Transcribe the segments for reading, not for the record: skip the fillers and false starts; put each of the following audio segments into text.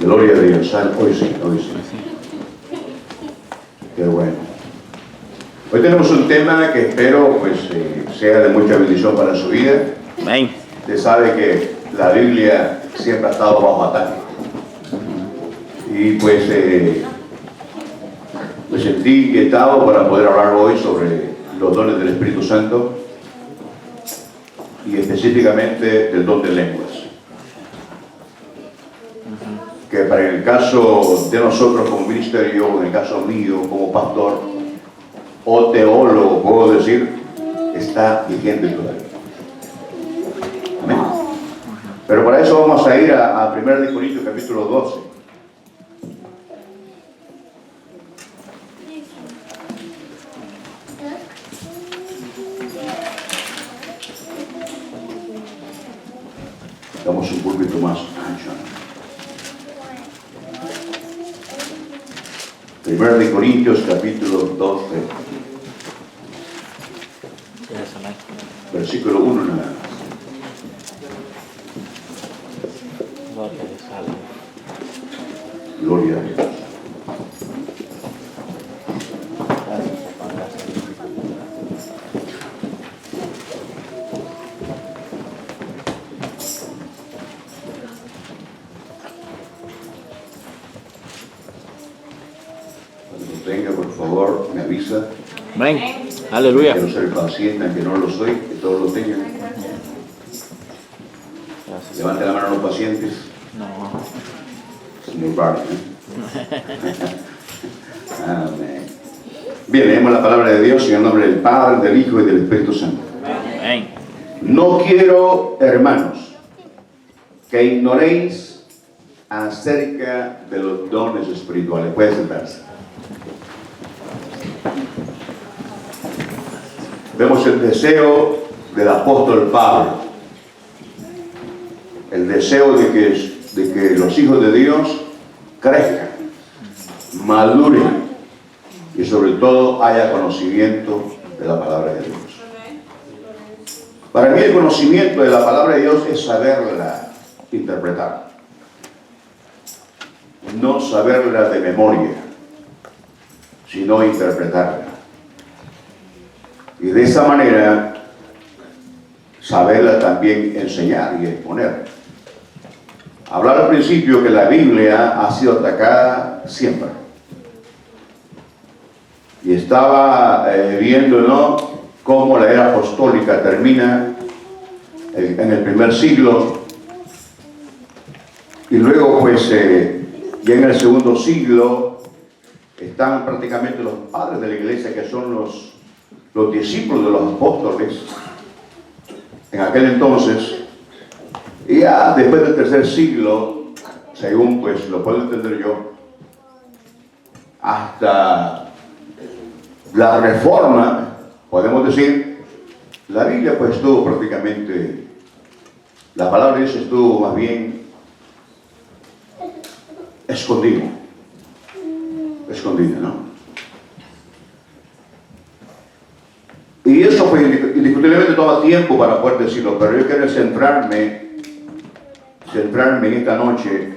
Gloria a Dios. Hoy sí, hoy sí. Qué bueno. Hoy tenemos un tema que espero pues sea de mucha bendición para su vida. Amén. Usted sabe que la Biblia siempre ha estado bajo ataque. Y pues me sentí inquietado para poder hablar hoy sobre los dones del Espíritu Santo y específicamente del don de lenguas. Que para el caso de nosotros como ministerio, en el caso mío como pastor o teólogo, puedo decir, está vigente todavía. Amén. Pero para eso vamos a ir a 1 Corintios capítulo 12. Damos un púlpito más ancho. 1 Corintios capítulo 12, versículo 1 nada más. Gloria a Dios. Venga, por favor, me avisa. Amén. Aleluya. Quiero ser paciente, aunque no lo soy, que todos lo tengan. Levante la mano a los pacientes. No. Señor Barney. Amén. Bien, leemos la palabra de Dios en el nombre del Padre, del Hijo y del Espíritu Santo. Amén. No quiero, hermanos, que ignoréis acerca de los dones espirituales. Puede sentarse. Vemos el deseo del apóstol Pablo, el deseo de que los hijos de Dios crezcan, maduren y sobre todo haya conocimiento de la palabra de Dios. Para mí el conocimiento de la palabra de Dios es saberla interpretar, no saberla de memoria, sino interpretarla. Y de esa manera, saberla también enseñar y exponer. Hablar al principio que la Biblia ha sido atacada siempre. Y estaba viendo, ¿no?, cómo la era apostólica termina en el primer siglo. Y luego, pues, ya en el segundo siglo, están prácticamente los padres de la iglesia, que son los discípulos de los apóstoles en aquel entonces. Y ya después del tercer siglo, según pues lo puedo entender yo, hasta la Reforma, podemos decir, la Biblia pues estuvo prácticamente, la palabra de Dios estuvo más bien escondida, ¿no? Y eso pues indiscutiblemente toma tiempo para poder decirlo, pero yo quiero centrarme en esta noche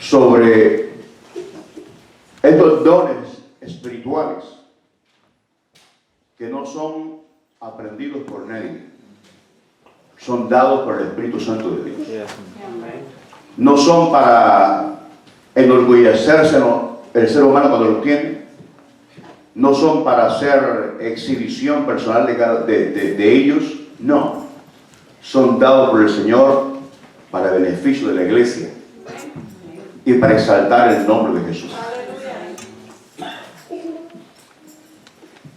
sobre estos dones espirituales que no son aprendidos por nadie, son dados por el Espíritu Santo de Dios. No son para enorgullecerse el ser humano cuando lo tiene. No son para hacer exhibición personal de ellos, no. Son dados por el Señor para beneficio de la iglesia y para exaltar el nombre de Jesús.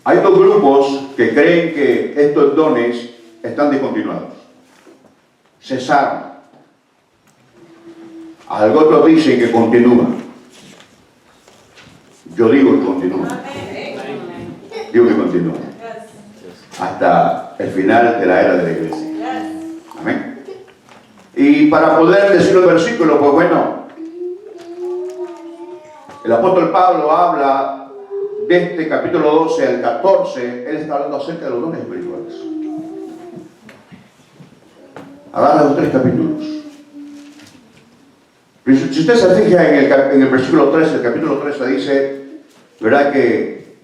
Hay dos grupos que creen que estos dones están discontinuados, cesaron. Algunos dicen que continúan. Yo digo que continúan. Digo que continúa hasta el final de la era de la iglesia. Amén. Y para poder decir los versículos, pues bueno, el apóstol Pablo habla de este capítulo 12 al 14, él está hablando acerca de los dones espirituales. Agarra los 3 capítulos. Pero si usted se fija en el versículo 13, el capítulo 13 dice, ¿verdad? Que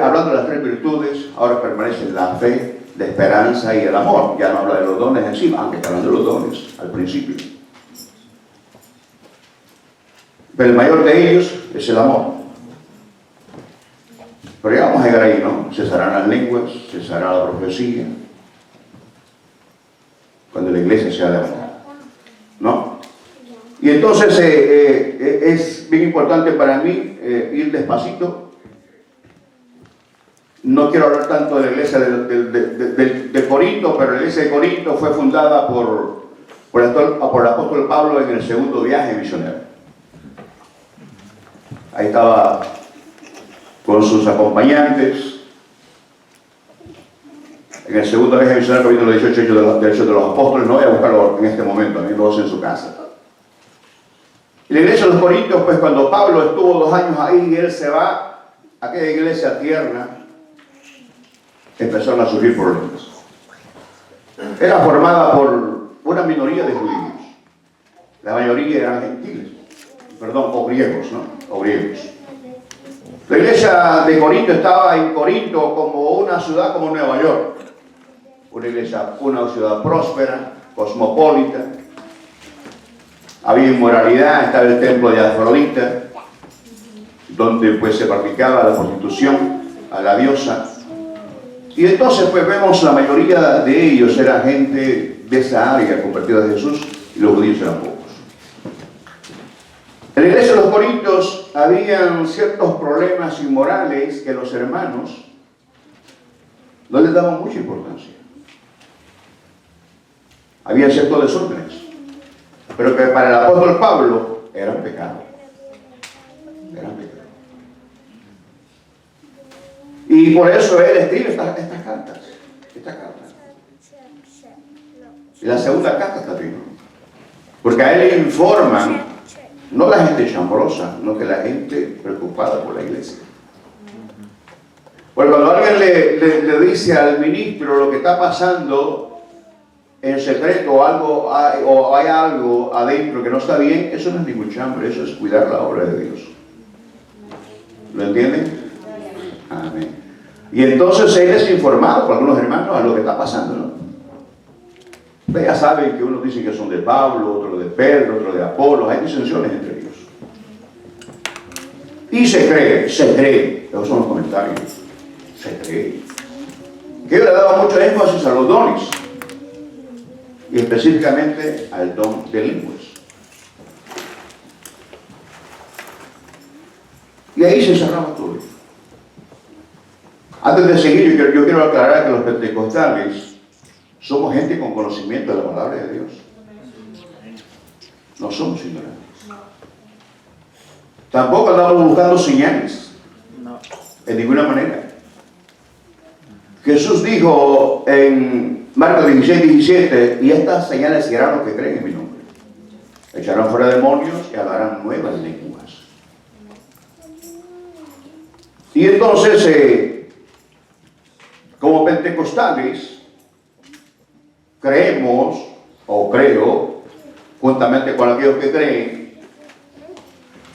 hablando de las tres virtudes, ahora permanecen la fe, la esperanza y el amor. Ya no habla de los dones encima, aunque está hablando de los dones al principio. Pero el mayor de ellos es el amor. Pero ya vamos a llegar ahí, ¿no? Cesarán las lenguas, cesará la profecía, cuando la iglesia sea levantada, ¿no? Y entonces es bien importante para mí ir despacito. No quiero hablar tanto de la iglesia de Corinto, pero la iglesia de Corinto fue fundada por el apóstol Pablo en el segundo viaje misionero. Ahí estaba con sus acompañantes. En el segundo viaje misionero, capítulo 18 de los apóstoles, no voy a buscarlo en este momento, también lo en su casa. Y la iglesia de los Corintios, pues cuando Pablo estuvo 2 años ahí y él se va, aquella iglesia tierna, empezaron a surgir problemas. Era formada por una minoría de judíos. La mayoría eran gentiles, o griegos, ¿no? O griegos. La iglesia de Corinto estaba en Corinto como una ciudad como Nueva York. Una ciudad próspera, cosmopolita. Había inmoralidad, estaba el templo de Afrodita, donde pues se practicaba la prostitución a la diosa. Y entonces pues vemos la mayoría de ellos era gente de esa área convertida a Jesús, y los judíos eran pocos. En la iglesia de los Corintios habían ciertos problemas inmorales que los hermanos no les daban mucha importancia. Había ciertos desórdenes, pero que para el apóstol Pablo eran pecados. Eran pecados. Y por eso él escribe estas cartas. Y la segunda carta está bien. Porque a él le informan, no la gente chambrosa, no que la gente preocupada por la iglesia. Porque cuando alguien le dice al ministro lo que está pasando en secreto o hay algo adentro que no está bien, eso no es ningún chambre, eso es cuidar la obra de Dios. ¿Lo entienden? Amén. Y entonces él es informado por algunos hermanos a lo que está pasando, ¿no? Ustedes ya saben que unos dicen que son de Pablo, otros de Pedro, otros de Apolo, hay disensiones entre ellos. Y se cree, esos son los comentarios, se cree, que le daba mucho énfasis a los dones, y específicamente al don de lenguas. Y ahí se cerraba todo. Antes de seguir, yo quiero aclarar que los pentecostales somos gente con conocimiento de la palabra de Dios. No somos ignorantes. Tampoco andamos buscando señales. En ninguna manera. Jesús dijo en Marcos 16:17, y estas señales seguirán los que creen en mi nombre. Echarán fuera demonios y hablarán nuevas lenguas. Y entonces, como pentecostales, creemos, o creo, juntamente con aquellos que creen,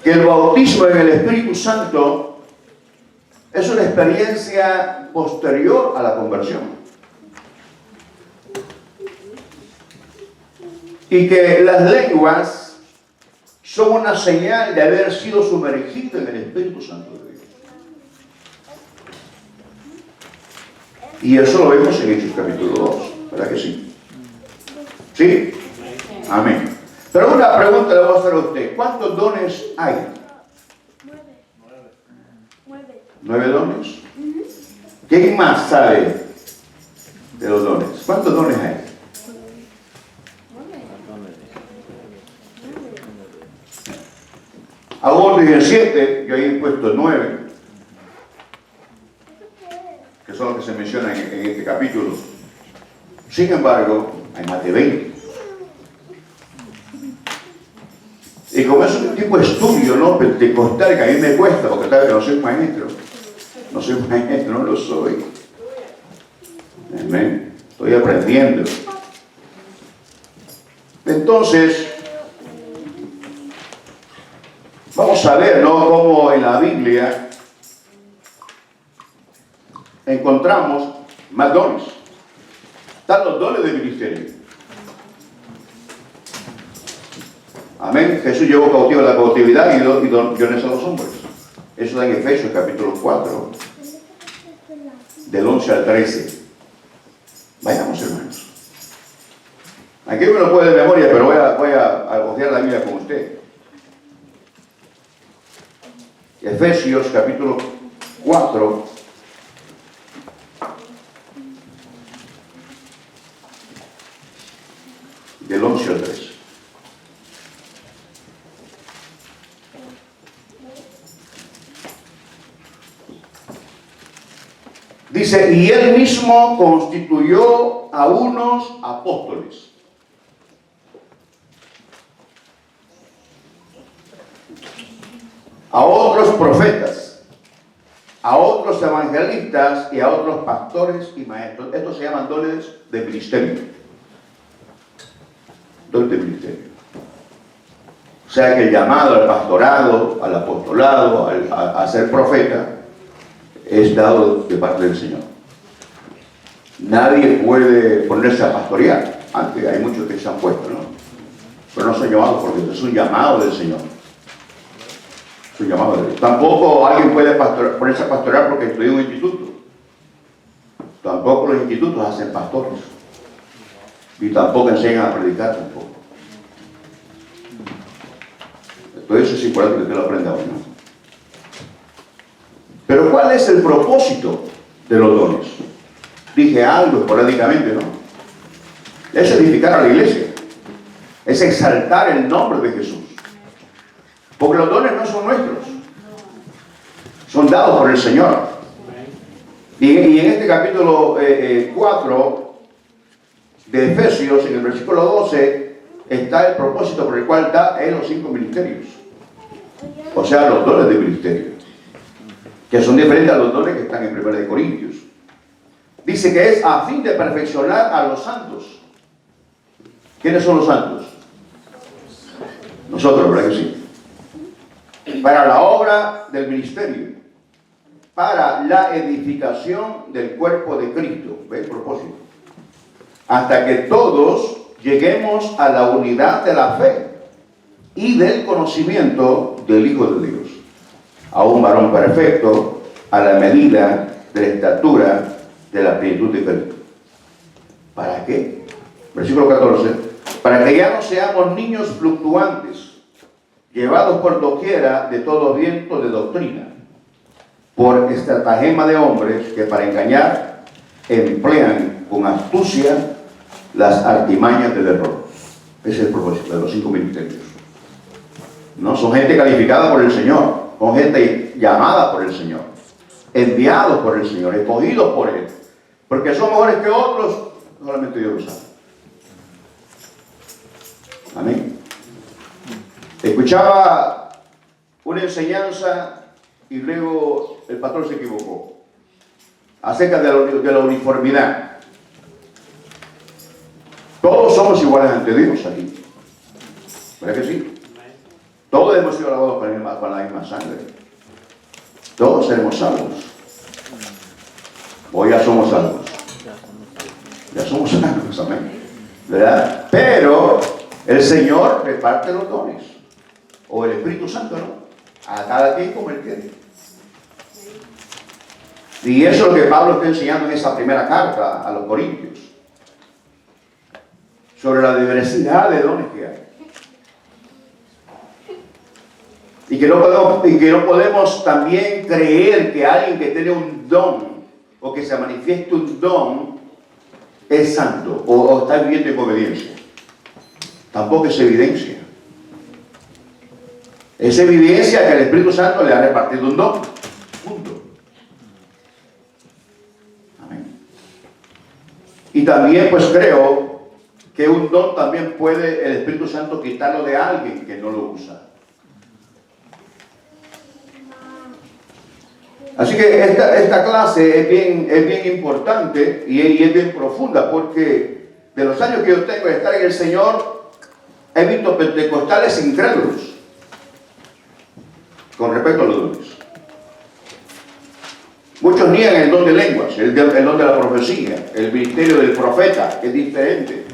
que el bautismo en el Espíritu Santo es una experiencia posterior a la conversión. Y que las lenguas son una señal de haber sido sumergido en el Espíritu Santo de Dios. Y eso lo vemos en Hechos capítulo 2, ¿verdad que sí? ¿Sí? Amén. Pero una pregunta le voy a hacer a usted. ¿Cuántos dones hay? 9 dones. ¿Quién más sabe de los dones? ¿Cuántos dones hay? Aún 17, yo ahí he puesto 9, que son los que se mencionan en este capítulo. Sin embargo, hay más de 20. Y como es un tipo de estudio, ¿no?, pentecostal, que a mí me cuesta, porque tal vez no soy maestro. No soy maestro, no lo soy. Amén. Estoy aprendiendo. Entonces, la Biblia encontramos más dones. Están los dones del ministerio. Amén. Jesús llevó cautivo a la cautividad y dones a los hombres. Eso está en Efesios capítulo 4, del 11 al 13. Vayamos, hermanos. Aquí uno lo puede de memoria, pero voy a coger la Biblia con usted. Efesios capítulo 4, del 11 al 13. Dice, y él mismo constituyó a unos apóstoles, a otros profetas, a otros evangelistas y a otros pastores y maestros. Estos se llaman dones de ministerio. Dones de ministerio. O sea que el llamado al pastorado, al apostolado, a ser profeta, es dado de parte del Señor. Nadie puede ponerse a pastorear. Aunque hay muchos que se han puesto, ¿no? Pero no son llamados porque es un llamado del Señor. Es un llamado de Dios. Tampoco alguien puede ponerse a pastorear porque estudió en un instituto. Tampoco los institutos hacen pastores. Y tampoco enseñan a predicar tampoco. Todo eso es importante que usted lo aprenda hoy, ¿no? Pero ¿cuál es el propósito de los dones? Dije algo esporádicamente, ¿no? Es edificar a la iglesia. Es exaltar el nombre de Jesús. Porque los dones no son nuestros. Son dados por el Señor. Y en este capítulo 4 de Efesios, en el versículo 12, está el propósito por el cual da Él los 5 ministerios. O sea, los dones de ministerio. Que son diferentes a los dones que están en 1 Corintios. Dice que es a fin de perfeccionar a los santos. ¿Quiénes son los santos? Nosotros, ¿verdad que sí? Para la obra del ministerio. Para la edificación del cuerpo de Cristo. ¿Ve el propósito? Hasta que todos lleguemos a la unidad de la fe y del conocimiento del Hijo de Dios. A un varón perfecto, a la medida de la estatura de la plenitud de Cristo. ¿Para qué? Versículo 14. Para que ya no seamos niños fluctuantes, llevados por doquiera de todo viento de doctrina, por estratagema de hombres que para engañar emplean con astucia las artimañas del error. Ese es el propósito de los 5 ministerios. No son gente calificada por el Señor. Con gente llamada por el Señor, enviados por el Señor, escogidos por Él, porque son mejores que otros, solamente Dios lo sabe. Amén. Escuchaba una enseñanza y luego el pastor se equivocó acerca de la uniformidad. Todos somos iguales ante Dios aquí, ¿verdad que sí? Todos hemos sido lavados con la misma sangre. Todos seremos salvos. O ya somos salvos. Ya somos salvos, amén. ¿Verdad? Pero el Señor reparte los dones. O el Espíritu Santo, ¿no? A cada quien como Él quiere. Y eso es lo que Pablo está enseñando en esa primera carta a los Corintios. Sobre la diversidad de dones que hay. Y que no podemos también creer que alguien que tiene un don o que se manifieste un don es santo o está viviendo en obediencia. Tampoco es evidencia. Es evidencia que el Espíritu Santo le ha repartido un don. Punto. Amén. Y también pues creo que un don también puede el Espíritu Santo quitarlo de alguien que no lo usa. Así que esta clase es bien importante y es bien profunda, porque de los años que yo tengo de estar en el Señor, he visto pentecostales incrédulos con respecto a los dones. Muchos niegan el don de lenguas, el don de la profecía, el ministerio del profeta es diferente.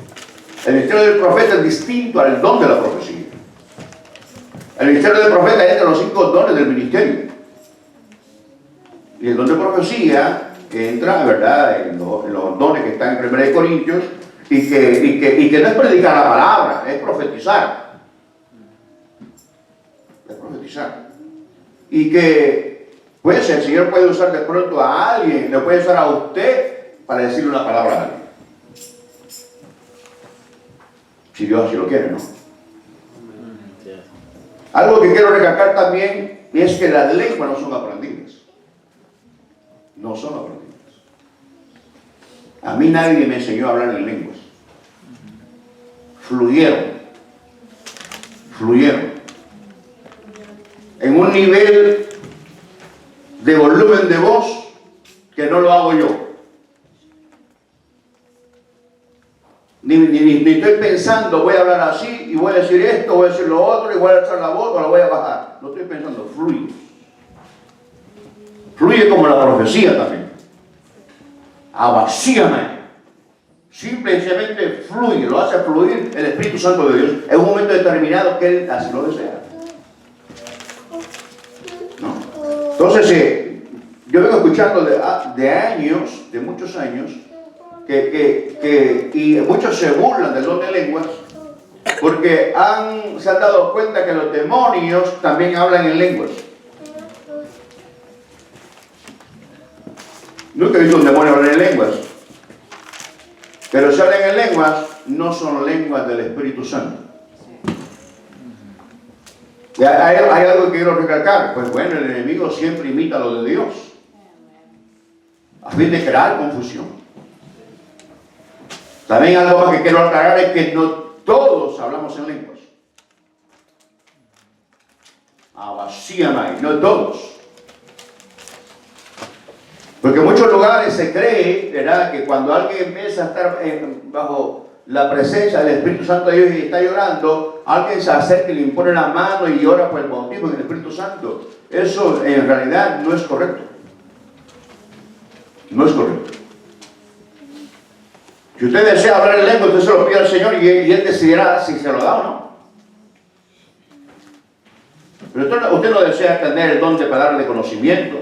El ministerio del profeta es distinto al don de la profecía. El ministerio del profeta es de los 5 dones del ministerio. Y el don de profecía entra, ¿verdad?, en los dones que están en 1 Corintios, y que no es predicar la palabra, es profetizar. Es profetizar. Y que, pues, el Señor puede usar de pronto a alguien, le puede usar a usted para decirle una palabra a alguien. Si Dios así lo quiere, ¿no? Algo que quiero recalcar también es que las lenguas no son aprendidas. No son aprendidas. A mí nadie me enseñó a hablar en lenguas. Fluyeron. En un nivel de volumen de voz que no lo hago yo. Ni estoy pensando, voy a hablar así y voy a decir esto, voy a decir lo otro y voy a alzar la voz o la voy a bajar. No estoy pensando, fluye. Fluye como la profecía también. Abasíame. Simple y sencillamente fluye, lo hace fluir el Espíritu Santo de Dios en un momento determinado que Él así lo desea. ¿No? Entonces, yo vengo escuchando de años, de muchos años, y muchos se burlan del don de lenguas porque se han dado cuenta que los demonios también hablan en lenguas. Nunca he visto un demonio hablar en lenguas. Pero si hablan en lenguas, no son lenguas del Espíritu Santo. Y hay algo que quiero recalcar. Pues bueno, el enemigo siempre imita lo de Dios, a fin de crear confusión. También algo más que quiero aclarar es que no todos hablamos en lenguas. Abasíamai, no todos. Porque en muchos lugares se cree, ¿verdad?, que cuando alguien empieza a estar bajo la presencia del Espíritu Santo de Dios y está llorando, alguien se acerca y le impone la mano y ora por el bautismo en el Espíritu Santo. Eso en realidad no es correcto. No es correcto. Si usted desea hablar en lengua, usted se lo pide al Señor y Él decidirá si se lo da o no. Pero usted no desea tener el don de palabra de conocimiento.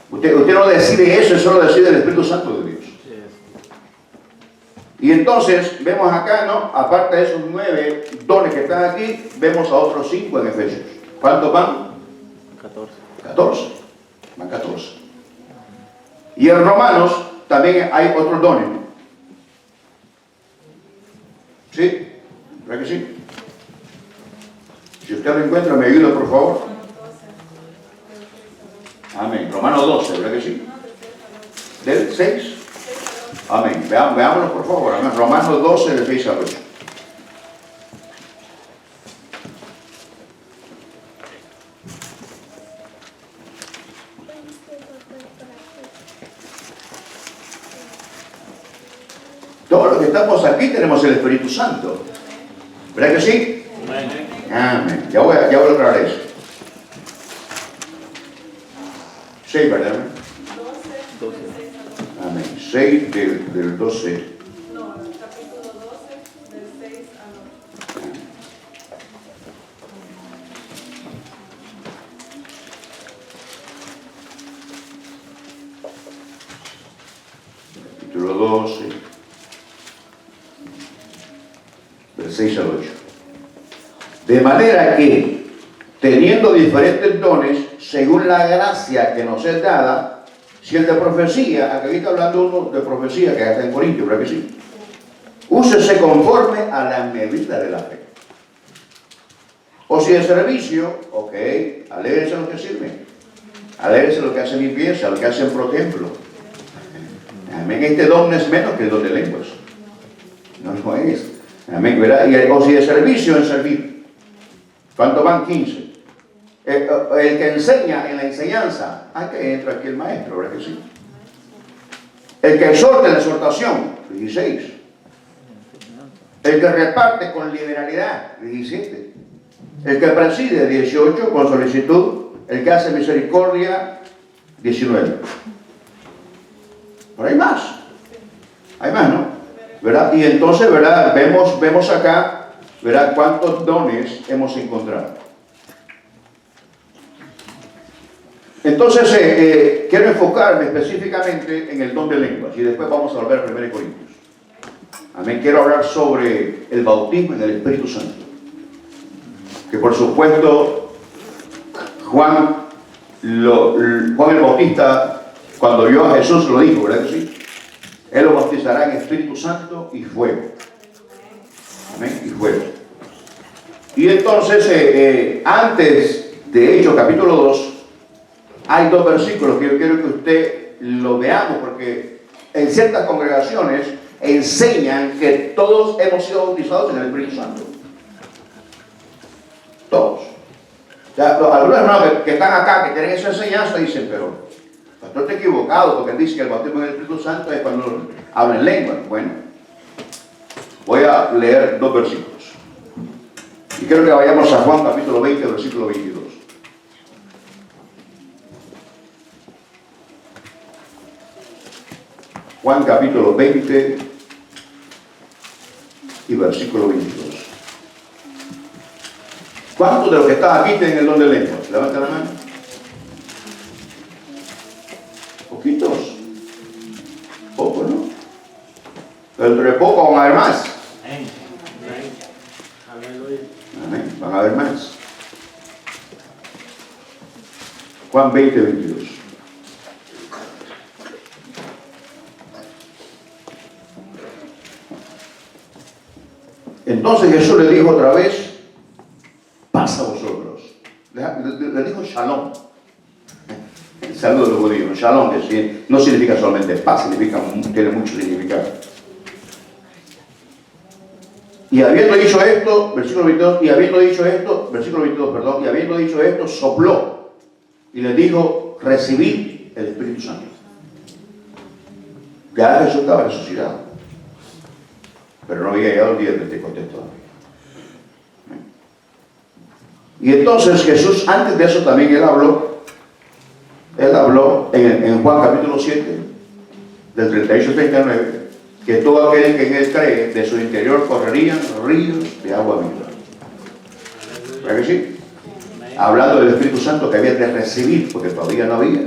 Usted no decide eso lo decide el Espíritu Santo de Dios. Y entonces vemos acá, ¿no?, aparte de esos 9 dones que están aquí, vemos a otros 5 en Efesios. ¿Cuántos van? 14. Van 14. Y en Romanos también hay otros dones. ¿Sí? ¿Verdad que sí? Si usted lo encuentra, me ayuda, por favor. Amén. Romanos 12, ¿verdad que sí? ¿Del 6? Amén. Veámoslo, por favor. Amén. Romanos 12, del 6 al 8. Todos los que estamos aquí tenemos el Espíritu Santo. ¿Verdad que sí? Amén. Ya voy a aclarar eso. 6, ¿verdad? 12. Amén. 6 del 12. No, el capítulo 12, del 6 al 8. Capítulo 12, del 6 al 8. De manera que, teniendo diferentes dones, según la gracia que nos es dada, si el de profecía, aquí está hablando uno de profecía que está en Corintios, ¿verdad que sí? Úsese conforme a la medida de la fe. O si de servicio, ok, alégrese lo que sirve. Alégrese lo que hacen limpieza, lo que hacen pro templo. Amén. Este don no es menos que el don de lenguas. No es. Amén, ¿verdad? O si de servicio, en servir. ¿Cuánto van? 15. El que enseña en la enseñanza, que entra aquí el maestro, ¿verdad que sí? El que exhorta en la exhortación, 16. El que reparte con liberalidad, 17. El que preside, 18, con solicitud. El que hace misericordia, 19. Pero hay más. Hay más, ¿no? ¿Verdad? Y entonces, ¿verdad? Vemos acá, ¿verdad? Cuántos dones hemos encontrado. Entonces, quiero enfocarme específicamente en el don de lenguas y después vamos a volver a 1 Corintios. Amén. Quiero hablar sobre el bautismo en el Espíritu Santo. Que por supuesto, Juan el Bautista, cuando vio a Jesús, lo dijo, ¿verdad que sí? Él lo bautizará en Espíritu Santo y fuego. Amén. Y fuego. Y entonces, antes de Hechos capítulo 2, hay dos versículos que yo quiero que usted lo veamos, porque en ciertas congregaciones enseñan que todos hemos sido bautizados en el Espíritu Santo. Todos. O sea, algunos hermanos que están acá, que tienen esa enseñanza, dicen, pero pastor está equivocado, porque él dice que el bautismo en el Espíritu Santo es cuando habla en lengua. Bueno, voy a leer dos versículos. Y quiero que vayamos a Juan capítulo 20, versículo 22. Juan capítulo 20 y versículo 22. ¿Cuántos de los que están aquí tienen el don de lenguas? Levanta la mano. Poquitos. Pocos, ¿no? Pero entre poco van a haber más. Amén. Van a haber más. Juan 20, 22. Entonces Jesús le dijo otra vez, paz a vosotros. Le dijo shalom. El saludo de los judíos. Shalom, que no significa solamente paz, tiene mucho significado. Y habiendo dicho esto, versículo 22, y habiendo dicho esto, sopló y le dijo, recibid el Espíritu Santo. Ya Jesús estaba resucitado, pero no había llegado el día del Pentecostés todavía. Y entonces Jesús, antes de eso también él habló en Juan capítulo 7, del 38 al 39, que todo aquel que en él cree, de su interior correrían ríos de agua viva. ¿Verdad que sí? Hablando del Espíritu Santo que había de recibir, porque todavía no había.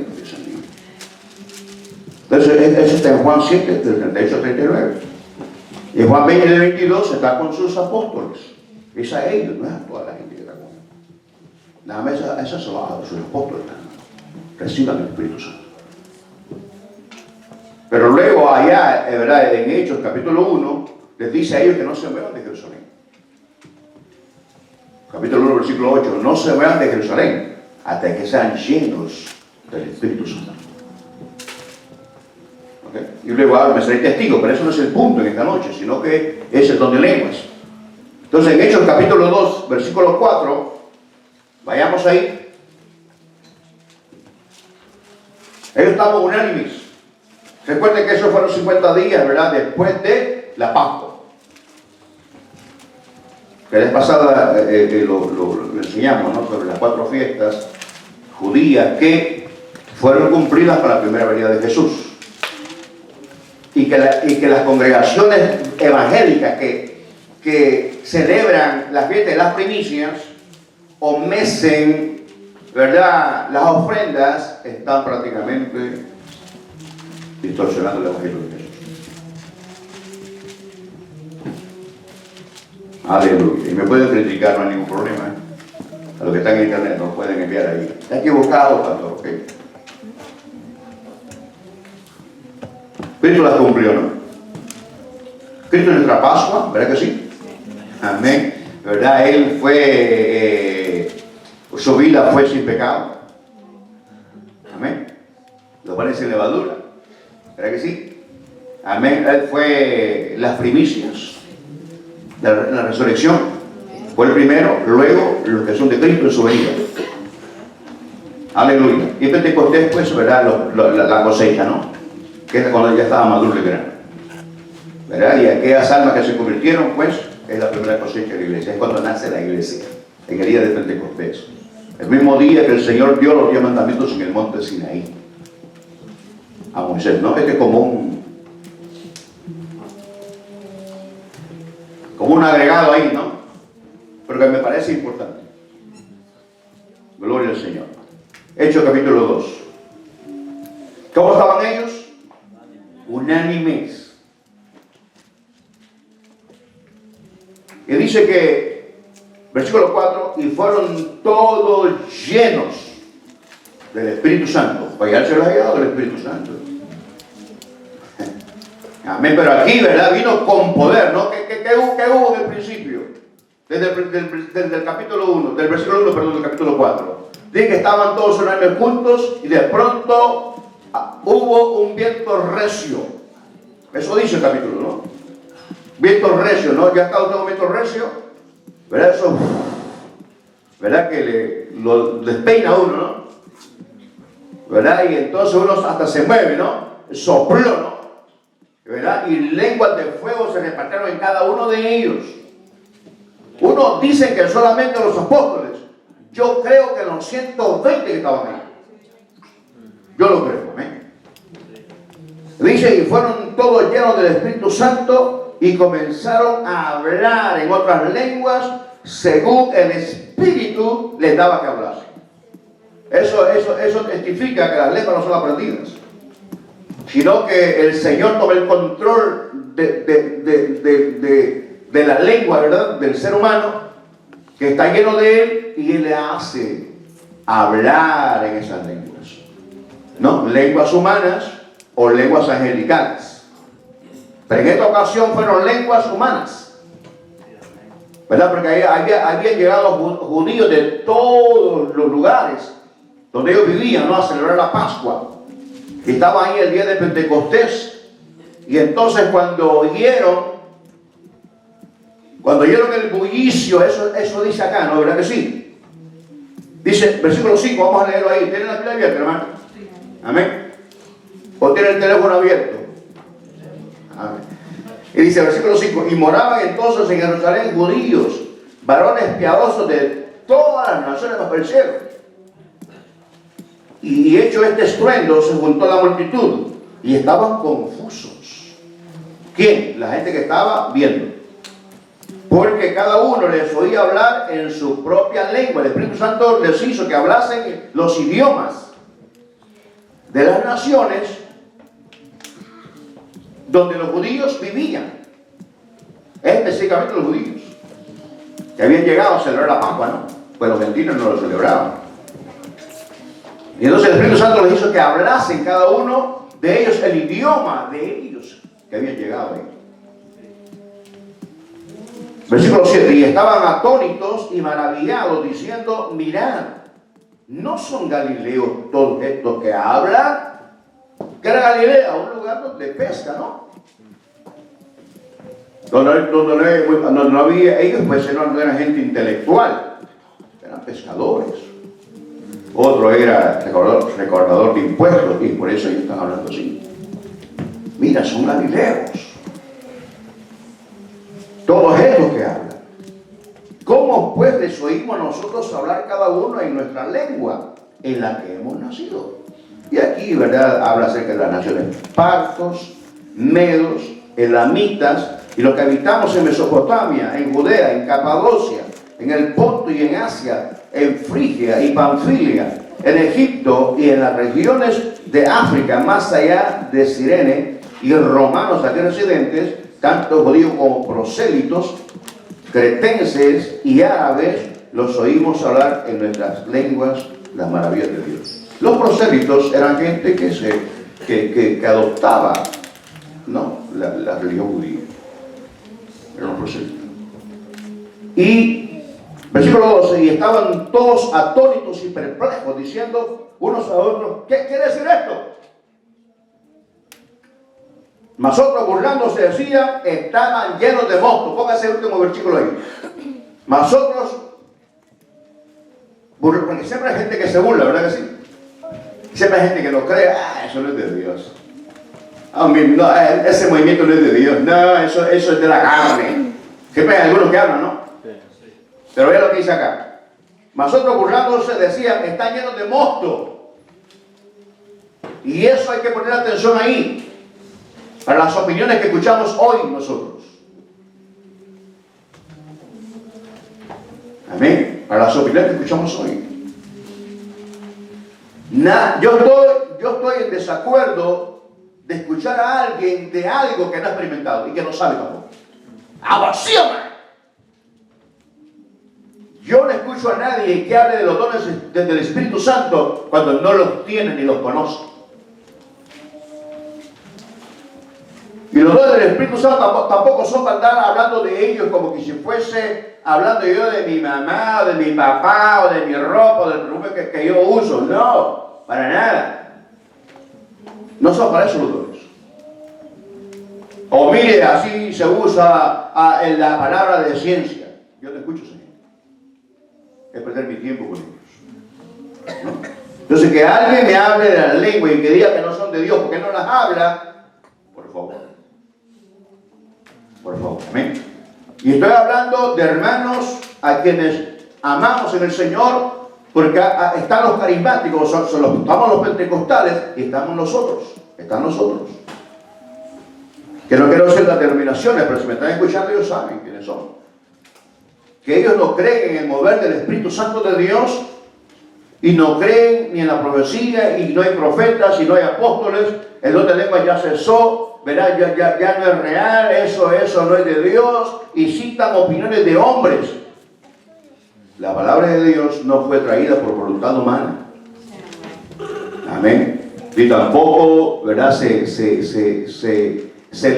Entonces, eso está en Juan 7, del 38 al 39. Y en Juan 20, del 22, está con sus apóstoles. Es a ellos, no es a toda la gente que está con él. Nada más a sus apóstoles. Reciban el Espíritu Santo. Pero luego allá, ¿verdad? En Hechos capítulo 1, les dice a ellos que no se muevan de Jerusalén. Capítulo 1, versículo 8, no se muevan de Jerusalén hasta que sean llenos del Espíritu Santo. ¿Okay? Y luego me seré testigo, pero eso no es el punto en esta noche, sino que es el don de lenguas. Entonces en Hechos capítulo 2, versículo 4, vayamos ahí. Ellos estaban unánimes. Recuerden que esos fueron 50 días, ¿verdad? Después de la Pascua. Que la vez pasada lo enseñamos, ¿no? Sobre las 4 fiestas judías que fueron cumplidas para la primera venida de Jesús. Y que las congregaciones evangélicas que celebran las fiestas de las primicias o mecen, ¿verdad?, las ofrendas, están prácticamente distorsionando el evangelio de Jesús. Aleluya. Y me pueden criticar, no hay ningún problema, ¿eh? A los que están en internet nos pueden enviar ahí. Está equivocado, pastor, ¿ok? Cristo las cumplió, ¿no? Cristo es nuestra Pascua, ¿verdad que sí? Amén. ¿Verdad? Él fue, su vida fue sin pecado. Amén. Los panes sin levadura, ¿verdad que sí? Amén. Él fue las primicias de la resurrección. Fue el primero, luego los que son de Cristo en su venida. Aleluya. Y en Pentecostés, pues, ¿verdad? La cosecha, ¿no? Que es cuando ya estaba maduro el grano, ¿verdad? Y aquellas almas que se convirtieron, pues, es la primera cosecha de la iglesia, es cuando nace la iglesia, en el día de Pentecostés. El mismo día que el Señor dio los 10 mandamientos en el monte Sinaí. a Moisés, ¿no? Este es como un agregado ahí, ¿no? Pero que me parece importante. Gloria al Señor. Hechos capítulo 2. ¿Cómo estaban ellos? Unánimes. Y dice que, versículo 4, y fueron todos llenos del Espíritu Santo. Pues ya se les ha llegado del Espíritu Santo. Amén, pero aquí, ¿verdad? Vino con poder, ¿no? ¿Qué hubo en el principio? Desde el capítulo 1, del versículo 1, perdón, del capítulo 4. Dice que estaban todos unánimes juntos y de pronto hubo un viento recio. Eso dice el capítulo, ¿no? Viento recio, ¿no? Ya está un viento recio, ¿verdad? Eso, ¿verdad? Que lo despeina a uno, ¿no? ¿Verdad? Y entonces uno hasta se mueve, ¿no? Sopló, ¿no? ¿Verdad? Y lenguas de fuego se repartieron en cada uno de ellos. Unos dicen que solamente los apóstoles. Yo creo que los 120 que estaban ahí. Yo lo creo, amén. Dice, y fueron todos llenos del Espíritu Santo y comenzaron a hablar en otras lenguas según el Espíritu les daba que hablar. Eso testifica que las lenguas no son aprendidas, sino que el Señor toma el control de la lengua, ¿verdad? Del ser humano, que está lleno de Él, y Él le hace hablar en esas lenguas, ¿no? Lenguas humanas o lenguas angelicales. Pero en esta ocasión fueron lenguas humanas, ¿verdad? Porque habían llegado judíos de todos los lugares donde ellos vivían, ¿no? A celebrar la Pascua. Y estaba ahí el día de Pentecostés. Y entonces cuando oyeron el bullicio, eso dice acá, ¿no? ¿Verdad que sí? Dice, versículo 5, vamos a leerlo ahí. ¿Tienen la Biblia abierta, hermano? Amén. ¿O tienen el teléfono abierto? Amén. Y dice, versículo 5, y moraban entonces en Jerusalén judíos, varones piadosos de todas las naciones bajo el cielo. Y hecho este estruendo, se juntó la multitud y estaban confusos. ¿Quién? La gente que estaba viendo. Porque cada uno les oía hablar en su propia lengua. El Espíritu Santo les hizo que hablasen los idiomas de las naciones donde los judíos vivían. Específicamente los judíos, que habían llegado a celebrar la Pascua, ¿no? Pues los gentiles no lo celebraban. Y entonces el Espíritu Santo les hizo que hablasen cada uno de ellos el idioma de ellos que habían llegado ahí. Versículo 7, y estaban atónitos y maravillados, diciendo, mirad, ¿no son galileos todos estos que hablan? ¿Qué era Galilea? Un lugar de pesca, ¿no? Donde no había, ellos pues no eran gente intelectual, eran pescadores. Otro era recaudador de impuestos, y por eso ellos están hablando así. Mira, son galileos. Todos estos que hablan. ¿Cómo pues les oímos nosotros hablar cada uno en nuestra lengua en la que hemos nacido? Y aquí, ¿verdad? Habla acerca de las naciones partos, medos, elamitas, y los que habitamos en Mesopotamia, en Judea, en Capadocia, en el Ponto y en Asia, en Frigia y Panfilia, en Egipto y en las regiones de África, más allá de Cirene, y romanos aquí residentes, tanto judíos como prosélitos, cretenses y árabes, los oímos hablar en nuestras lenguas las maravillas de Dios. Los prosélitos eran gente que adoptaba, ¿no? la religión judía. Eran los prosélitos. Y versículo 12, y estaban todos atónitos y perplejos, diciendo unos a otros, ¿qué quiere decir esto? Mas otros burlándose decían, estaban llenos de mosto. Póngase el último versículo ahí. Mas otros, porque siempre hay gente que se burla, ¿verdad que sí? Siempre hay gente que no cree, eso no es de Dios. No, ese movimiento no es de Dios. No, eso es de la carne. Siempre hay algunos que hablan, ¿no? Pero vea lo que dice acá. Mas otros burlándose decían, están llenos de mosto. Y eso hay que poner atención ahí, a las opiniones que escuchamos hoy nosotros. Amén. A las opiniones que escuchamos hoy. Yo estoy en desacuerdo de escuchar a alguien de algo que no ha experimentado y que no sabe tampoco. ¡Abacíame! Yo no escucho a nadie que hable de los dones del Espíritu Santo cuando no los tiene ni los conoce. Y los dones del Espíritu Santo tampoco son para andar hablando de ellos como que si fuese hablando yo de mi mamá, o de mi papá, o de mi ropa, o del perfume que yo uso. No, para nada. No son para eso los dones. O mire, así se usa en la palabra de ciencia. Yo te escucho, Señor. Es perder mi tiempo con ellos. ¿No? Entonces, que alguien me hable de la lengua y que diga que no son de Dios porque no las habla, por favor. Por favor, amén. Y estoy hablando de hermanos a quienes amamos en el Señor, porque están los carismáticos, estamos los pentecostales y estamos nosotros. Están nosotros. Que no quiero hacer las denominaciones, pero si me están escuchando, ellos saben quiénes son. Que ellos no creen en el mover del Espíritu Santo de Dios y no creen ni en la profecía y no hay profetas y no hay apóstoles. El don de lengua ya cesó, ¿verdad? Ya no es real, eso no es de Dios, y citan opiniones de hombres. La palabra de Dios no fue traída por voluntad humana. Amén. Y tampoco, ¿verdad? Se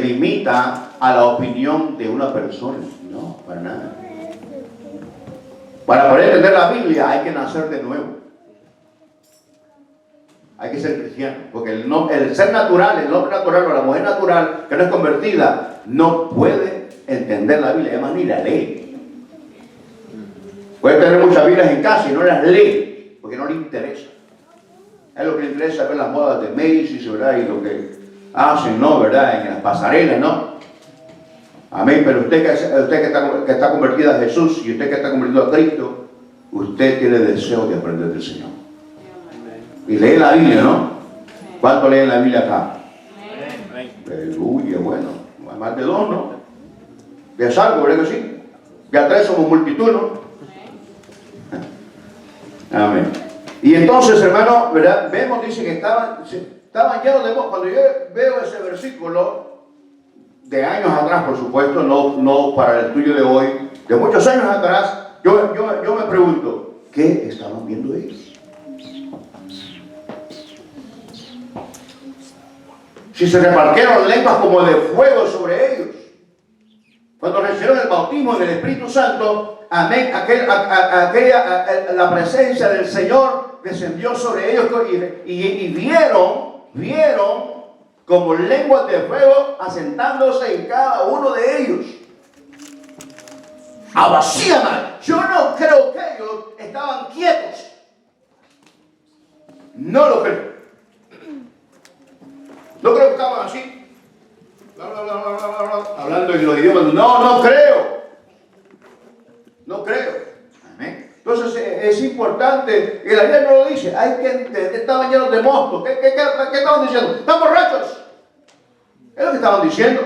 limita a la opinión de una persona. No, para nada. Para poder entender la Biblia hay que nacer de nuevo. Hay que ser cristiano. Porque el ser natural, el hombre natural o la mujer natural que no es convertida, no puede entender la Biblia, además ni la lee. Puede tener muchas Biblias en casa y no las lee, porque no le interesa. Es lo que le interesa ver las modas de Macy's, ¿verdad? Y lo que hacen, ¿no? ¿Verdad? En las pasarelas, ¿no? Amén. Pero usted que está convertida a Jesús y usted que está convertido a Cristo, usted tiene deseo de aprender del Señor. Y lee la Biblia, ¿no? ¿Cuánto leen la Biblia acá? Aleluya, bueno. Más de 2, ¿no? Ya es algo, ¿verdad que sí? Ya 3 somos multitud, ¿no? Amén. Y entonces, hermano, ¿verdad? Vemos, dice que estaban llenos de... Cuando yo veo ese versículo, de años atrás, por supuesto, no para el estudio de hoy, de muchos años atrás, yo me pregunto, ¿qué estaban viendo ellos? Si se repartieron lenguas como de fuego sobre ellos. Cuando recibieron el bautismo del Espíritu Santo, amén, la presencia del Señor descendió sobre ellos y vieron como lenguas de fuego asentándose en cada uno de ellos. Abacíame. Yo no creo que ellos estaban quietos. No lo creo. No creo que estaban así, hablando en los idiomas. No creo. No creo. Amén. Entonces es importante, y la Biblia no lo dice, hay que entender, estaban llenos de mosto. ¿Qué estaban diciendo? ¿Están borrachos? Es lo que estaban diciendo.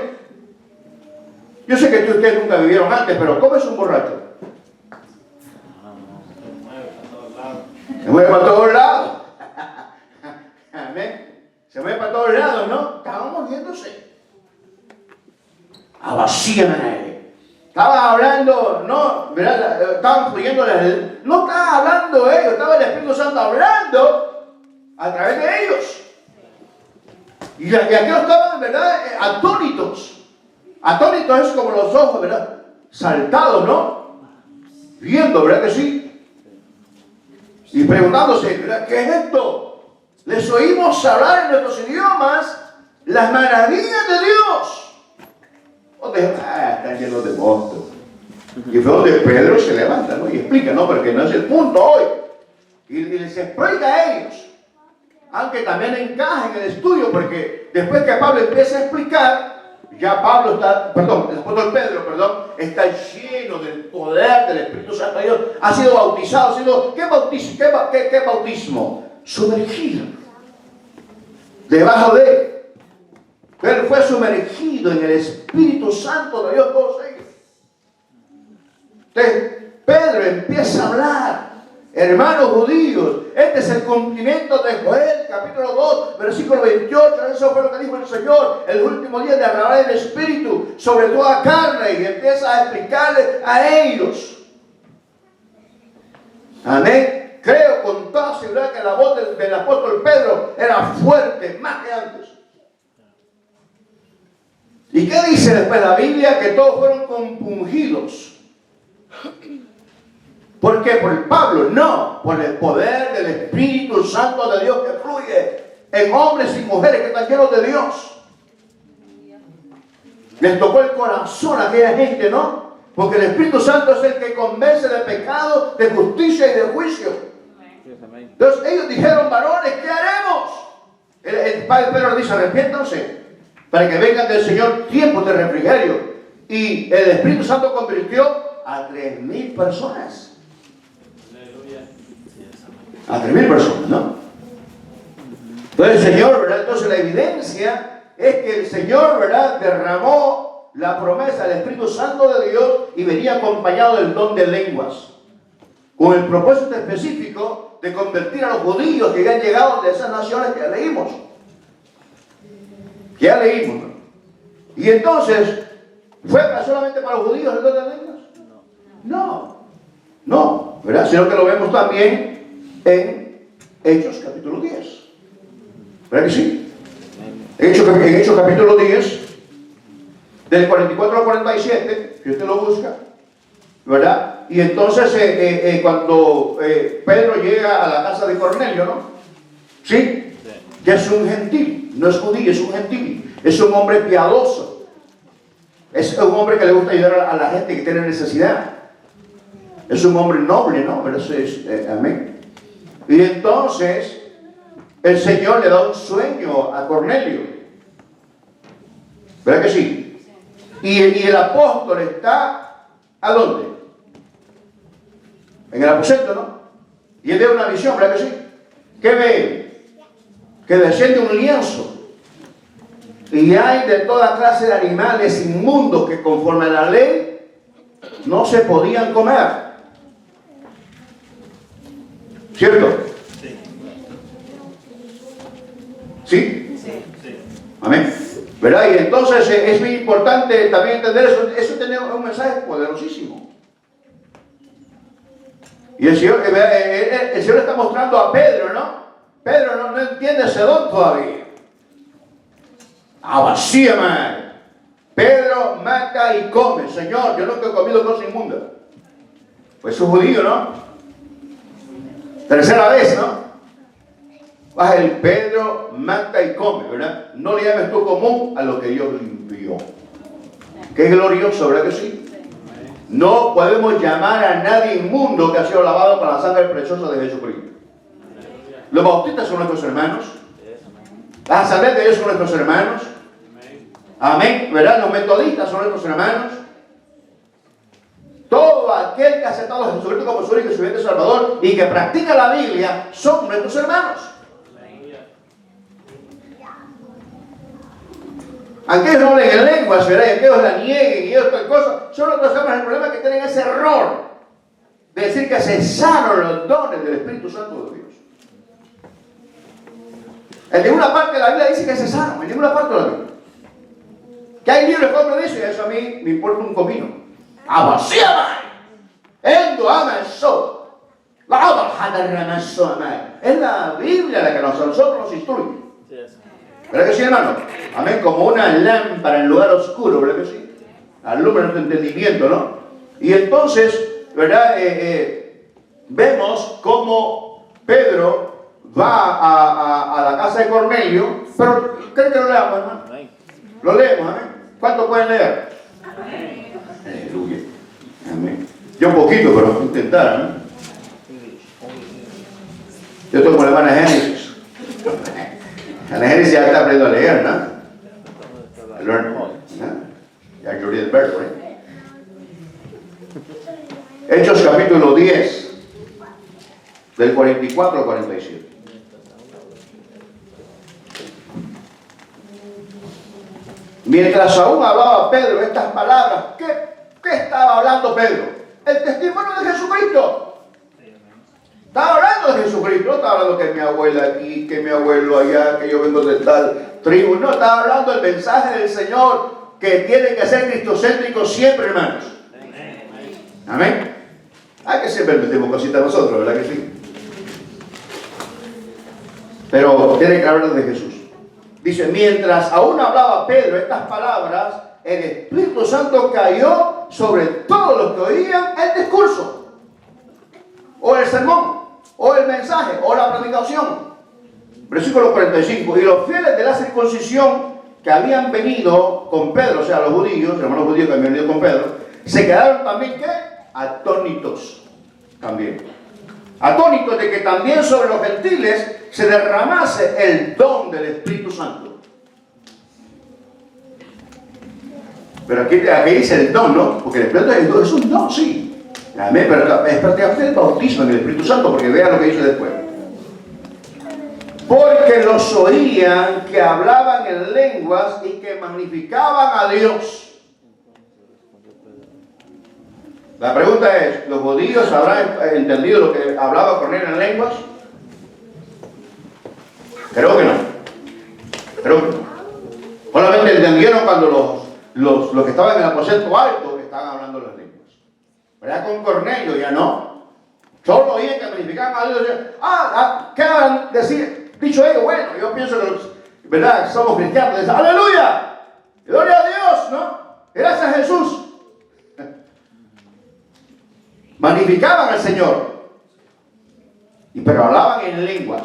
Yo sé que ustedes nunca vivieron antes, pero ¿cómo es un borracho? Se mueve para todos lados. Amén. Se mueve para todos lados, ¿no? Estaban moviéndose. Abacíame. Estaban hablando, ¿no? ¿Verdad? Estaban fluyendo. No estaban hablando ellos, estaba el Espíritu Santo hablando a través de ellos. Y aquellos estaban, ¿verdad? Atónitos. Atónitos es como los ojos, ¿verdad? Saltados, ¿no? Viendo, ¿verdad que sí? Y preguntándose, ¿verdad? ¿Qué es esto? Les oímos hablar en nuestros idiomas las maravillas de Dios. Están llenos de monstruos. Y fue donde Pedro se levanta, ¿no? Y explica, ¿no? Porque no es el punto hoy. Y les explica a ellos. Aunque también encaja en el estudio, porque después que Pablo empieza a explicar, ya Pablo está, el apóstol Pedro, está lleno del poder del Espíritu Santo de Dios. Ha sido bautizado, ¿qué bautismo? Sumergido. debajo de él. Él fue sumergido en el Espíritu Santo de Dios, todos ellos. Entonces, Pedro empieza a hablar, hermanos judíos, este es el cumplimiento de Joel, capítulo 2, versículo 28, eso fue lo que dijo el Señor, el último día derramará el Espíritu sobre toda carne, y empieza a explicarle a ellos. Amén. Creo con toda seguridad que la voz del apóstol Pedro era fuerte, más que antes. ¿Y qué dice después la Biblia? Que todos fueron compungidos. ¿Por qué? ¿Por el Pablo? No, por el poder del Espíritu Santo de Dios que fluye en hombres y mujeres que están llenos de Dios. Les tocó el corazón a aquella gente, ¿no? Porque el Espíritu Santo es el que convence de pecado, de justicia y de juicio. Entonces ellos dijeron, varones, ¿qué haremos? El padre Pedro dice, arrepiéntanse, para que vengan del Señor tiempos de refrigerio. Y el Espíritu Santo convirtió a 3,000 personas. A 3,000 personas, ¿no? Entonces el Señor, ¿verdad? Entonces la evidencia es que el Señor, ¿verdad?, derramó la promesa del Espíritu Santo de Dios y venía acompañado del don de lenguas, con el propósito específico de convertir a los judíos que habían llegado de esas naciones que ya leímos. ¿No? Y entonces, ¿fue solamente para los judíos el don de lenguas? No, ¿verdad? Sino que lo vemos también en Hechos capítulo 10. ¿Verdad que sí? En Hechos capítulo 10, del 44 al 47, si usted lo busca, ¿verdad? Y entonces cuando Pedro llega a la casa de Cornelio, ¿no? ¿Sí? Que es un gentil, no es judío, es un gentil, es un hombre piadoso, es un hombre que le gusta ayudar a la gente que tiene necesidad, es un hombre noble, ¿no? Pero eso es, amén. Y entonces el Señor le da un sueño a Cornelio, ¿verdad que sí? Y el apóstol está, ¿a dónde? En el aposento, ¿no? Y él ve una visión, ¿verdad que sí? ¿Qué ve? Que desciende un lienzo y hay de toda clase de animales inmundos que conforme a la ley no se podían comer. ¿Cierto? ¿Sí? Sí. Amén. ¿Verdad? Y entonces es muy importante también entender eso. Eso tiene un mensaje poderosísimo. Y el Señor le está mostrando a Pedro, ¿no? Pedro no entiende ese don todavía. Vacía, man. Pedro mata y come. Señor, yo nunca he comido cosa inmunda. Pues es un judío, ¿no? Tercera vez, ¿no? Baja el Pedro, mata y come, ¿verdad? No le llames tú común a lo que Dios limpió. Qué glorioso, ¿verdad que sí? No podemos llamar a nadie inmundo que ha sido lavado con la sangre preciosa de Jesucristo. Los bautistas son nuestros hermanos. Las asambleas de Dios son nuestros hermanos. Amén, ¿verdad? Los metodistas son nuestros hermanos. Todo aquel que ha aceptado a Jesucristo como su único y suficiente Salvador y que practica la Biblia son nuestros hermanos. Aquellos no hablen en lenguas, ¿verdad? Y aquellos la nieguen y otras cosas. Son otros hermanos. El problema es que tienen ese error de decir que cesaron los dones del Espíritu Santo de Dios. En ninguna parte de la Biblia dice que cesaron, en ninguna parte de la Biblia. Que hay libros que otro dice, eso a mí me importa un comino. Abasíame. Endo ama eso. Es la Biblia la que a nosotros nos instruye. ¿Verdad que sí, hermano? Amén, como una lámpara en lugar oscuro, ¿verdad que sí? Alumbra nuestro entendimiento, ¿no? Y entonces, ¿verdad? Vemos cómo Pedro va a la casa de Cornelio, pero ¿creen que lo leamos, hermano? Lo leemos, amén. ¿Cuántos pueden leer? Aleluya. Amén. Yo un poquito, pero voy a intentar, amén. Yo estoy como la hermana Génesis. En la Génesis ya está aprendiendo a leer, ¿no? Ya yo leí el verso, ¿eh? Hechos capítulo 10, del 44 al 47. Mientras aún hablaba Pedro estas palabras, ¿qué estaba hablando Pedro? El testimonio de Jesucristo. Estaba hablando de Jesucristo, no estaba hablando que mi abuela aquí, que mi abuelo allá, que yo vengo de tal tribu. No, estaba hablando del mensaje del Señor, que tiene que ser cristocéntrico siempre, hermanos. Amén. Hay que siempre metemos cositas nosotros, ¿verdad que sí? Pero tiene que hablar de Jesús. Dice, mientras aún hablaba Pedro estas palabras, el Espíritu Santo cayó sobre todos los que oían el discurso, o el sermón, o el mensaje, o la predicación. Versículo 45. Y los fieles de la circuncisión que habían venido con Pedro, o sea, los judíos, hermanos judíos que habían venido con Pedro, se quedaron también, ¿qué? Atónitos. También. Atónitos de que también sobre los gentiles se derramase el don del Espíritu Santo. Pero aquí dice el don, ¿no? Porque el Espíritu es un don, sí. Amén, pero es prácticamente el bautismo en el Espíritu Santo, porque vean lo que dice después. Porque los oían que hablaban en lenguas y que magnificaban a Dios. La pregunta es, ¿los judíos habrán entendido lo que hablaba Cornelio en lenguas? Creo que no. Creo que no. Solamente entendieron cuando los que estaban en el aposento alto estaban hablando las lenguas. ¿Verdad? Con Cornelio ya no. Solo oían que magnificaban a Dios. ¿Qué van a decir? Dicho ello, bueno, yo pienso que ¿verdad? Somos cristianos. Dicen, ¡aleluya! ¡Gloria a Dios! ¿No? Gracias a Jesús. Magnificaban al Señor. Pero hablaban en lenguas.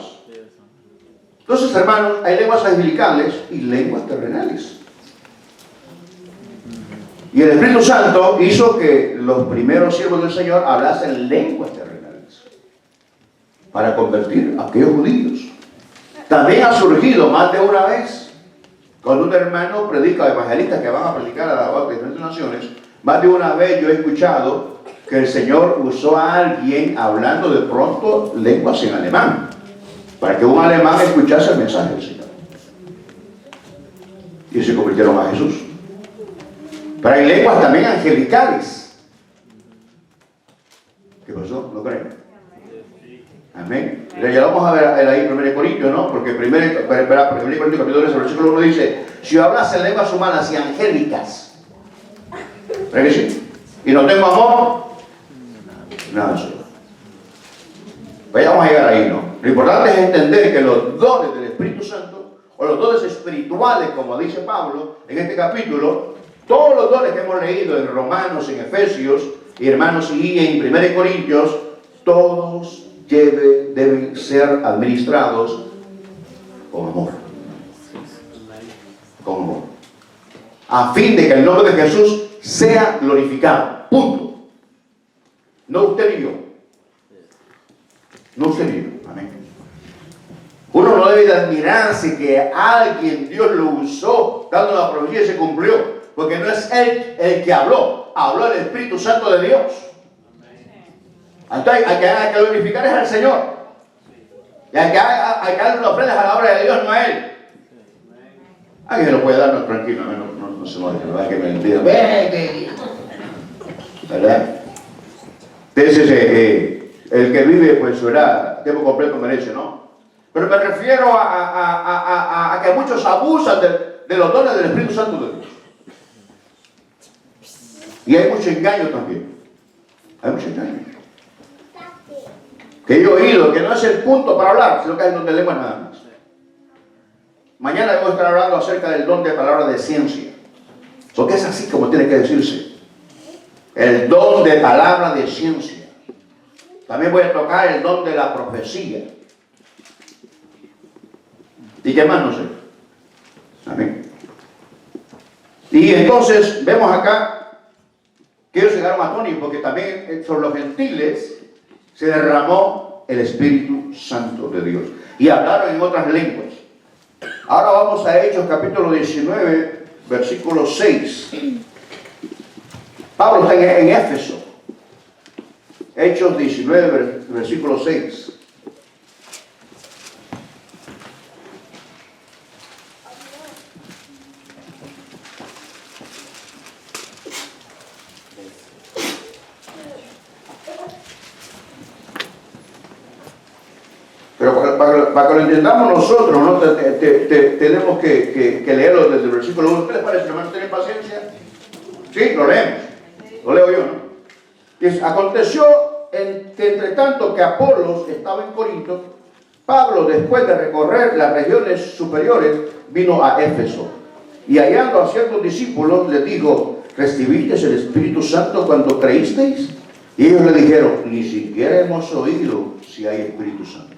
Entonces, hermanos, hay lenguas angelicales y lenguas terrenales. Y el Espíritu Santo hizo que los primeros siervos del Señor hablasen lenguas terrenales para convertir a aquellos judíos. También ha surgido más de una vez, cuando un hermano predica, evangelistas que van a predicar a las diferentes naciones, más de una vez yo he escuchado que el Señor usó a alguien hablando de pronto lenguas en alemán, para que un alemán escuchase el mensaje del Señor. Y se convirtieron a Jesús. Pero hay lenguas también angelicales. ¿Qué pasó? ¿No creen? Amén. Ya vamos a ver ahí 1 Corintios, ¿no? Porque 1 Corintios capítulo 3, versículo 1 dice, si yo hablase en lenguas humanas y angélicas, ¿verdad que sí? Y no tengo amor, nada soy. Pues ya vamos a llegar ahí, ¿no? Lo importante es entender que los dones del Espíritu Santo, o los dones espirituales, como dice Pablo en este capítulo, todos los dones que hemos leído en Romanos, en Efesios, y hermanos, y en 1 Corintios, todos deben ser administrados con amor. Con amor. A fin de que el nombre de Jesús sea glorificado. Punto. No usted ni yo. No usted ni yo. Amén. Uno no debe de admirarse que alguien, Dios lo usó, dando la profecía y se cumplió. Porque no es él el que habló el Espíritu Santo de Dios. Entonces hay que glorificar es al Señor. Y hay que darle una ofrenda a la obra de Dios, no a Él. Alguien se lo puede dar, no, tranquilo, no se lo deje, ¿verdad? Que me entienda. ¿Verdad? Entonces, el que vive, pues, verá, tiempo completo merece, ¿no? Pero me refiero a que muchos abusan de los dones del Espíritu Santo de Dios. Y hay mucho engaño también. Hay mucho engaño. Que yo he oído que no es el punto para hablar, sino que hay donde lengua nada más. Mañana vamos a estar hablando acerca del don de palabra de ciencia. Porque es así como tiene que decirse. El don de palabra de ciencia. También voy a tocar el don de la profecía. ¿Y qué más? No sé. Amén. Y entonces vemos acá que ellos llegaron atónitos porque también sobre los gentiles se derramó el Espíritu Santo de Dios. Y hablaron en otras lenguas. Ahora vamos a Hechos capítulo 19, versículo 6. Pablo está en Éfeso. Hechos 19, versículo 6. pero para que lo entendamos nosotros, ¿no? Tenemos que leerlo desde el versículo 1. ¿Qué les parece, hermanos? ¿Tienen paciencia? Sí, lo leemos. Lo leo yo, ¿no? Dice, aconteció que entre tanto que Apolos estaba en Corinto, Pablo, después de recorrer las regiones superiores, vino a Éfeso. Y hallando a ciertos discípulos, les dijo, ¿recibisteis el Espíritu Santo cuando creísteis? Y ellos le dijeron, ni siquiera hemos oído si hay Espíritu Santo.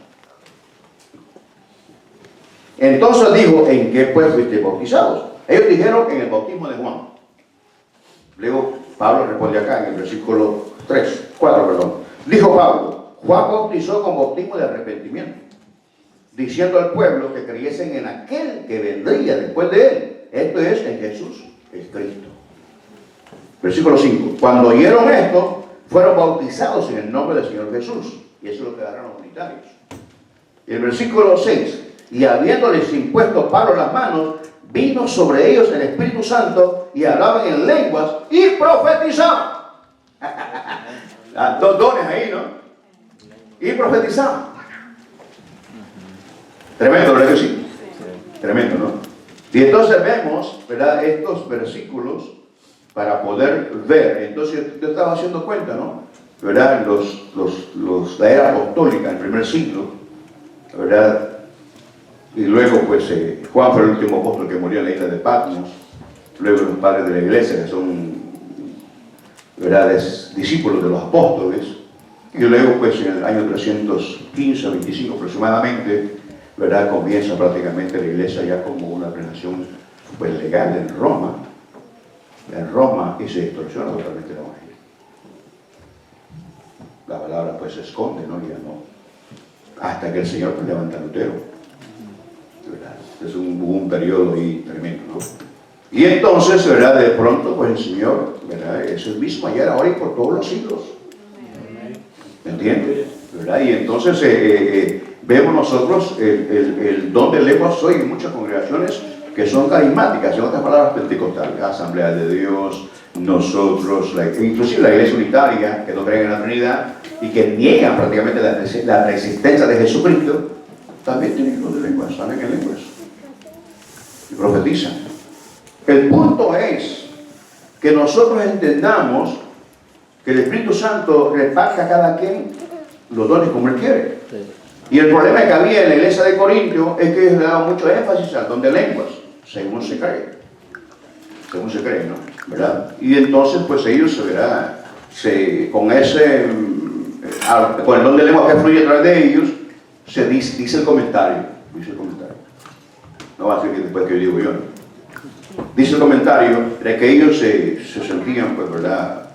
Entonces dijo, ¿en qué pues fuisteis bautizados? Ellos dijeron, en el bautismo de Juan. Luego Pablo responde acá en el versículo 4. Dijo Pablo, Juan bautizó con bautismo de arrepentimiento, diciendo al pueblo que creyesen en aquel que vendría después de él. Esto es, en Jesús, es Cristo. Versículo 5. Cuando oyeron esto, fueron bautizados en el nombre del Señor Jesús. Y eso es lo que darán los unitarios. Y el versículo 6. Y habiéndoles impuesto Pablo las manos, vino sobre ellos el Espíritu Santo y hablaban en lenguas y profetizaban. Dos dones ahí, ¿no? Y profetizaban. Tremendo, ¿verdad que sí? Tremendo, ¿no? Y entonces vemos, ¿verdad?, estos versículos para poder ver. Entonces yo estaba haciendo cuenta, ¿no? ¿Verdad? La era apostólica, el primer siglo, ¿verdad? Y luego, pues, Juan fue el último apóstol que murió en la isla de Patmos. Luego los padres de la iglesia, que son, ¿verdad?, discípulos de los apóstoles. Y luego, pues, en el año 315, 25 aproximadamente, ¿verdad?, comienza prácticamente la iglesia ya como una relación, pues, legal en Roma. Y se distorsiona totalmente el evangelio. La palabra, pues, se esconde, ¿no? Ya no. Hasta que el Señor, pues, levanta a Lutero. ¿Verdad? Es un periodo ahí tremendo, ¿no? Y entonces, ¿verdad?, de pronto, pues, el Señor, ¿verdad?, es el mismo ayer, ahora y por todos los siglos. ¿Me entiendes? ¿Verdad? Y entonces vemos nosotros el don de lenguas hoy en muchas congregaciones que son carismáticas, en otras palabras, pentecostales, Asamblea de Dios, nosotros, inclusive la iglesia unitaria, que no creen en la Trinidad y que niegan prácticamente la existencia de Jesucristo, también tienen don de lenguas, saben en lenguas y profetizan. El punto es que nosotros entendamos que el Espíritu Santo reparte a cada quien los dones como Él quiere. Y el problema que había en la iglesia de Corintio es que ellos le daban mucho énfasis al don de lenguas, según se cree, ¿no? ¿Verdad? Y entonces, pues ellos, ¿verdad?, con el don de lenguas que fluye a través de ellos, se dice el comentario. No va a ser que después que yo digo yo, ¿no? Dice el comentario de que ellos se sentían, pues, ¿verdad?,